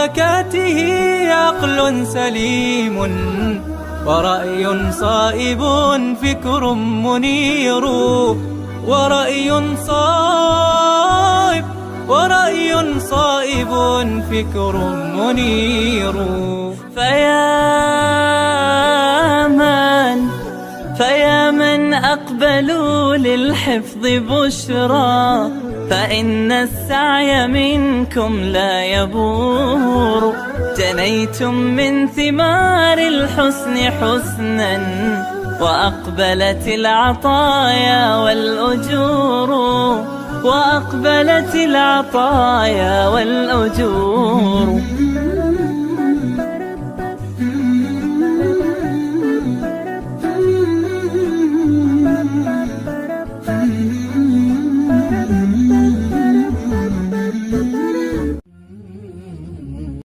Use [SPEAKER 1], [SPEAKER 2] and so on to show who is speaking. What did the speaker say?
[SPEAKER 1] حركاته عقل سليم ورأي صائب فكر منير، ورأي صائب فكر منير. فيا من أقبلوا للحفظ بشرى، فإن السعي منكم لا يبور. جنيتم من ثمار الحسن حسنا، وأقبلت العطايا والأجور،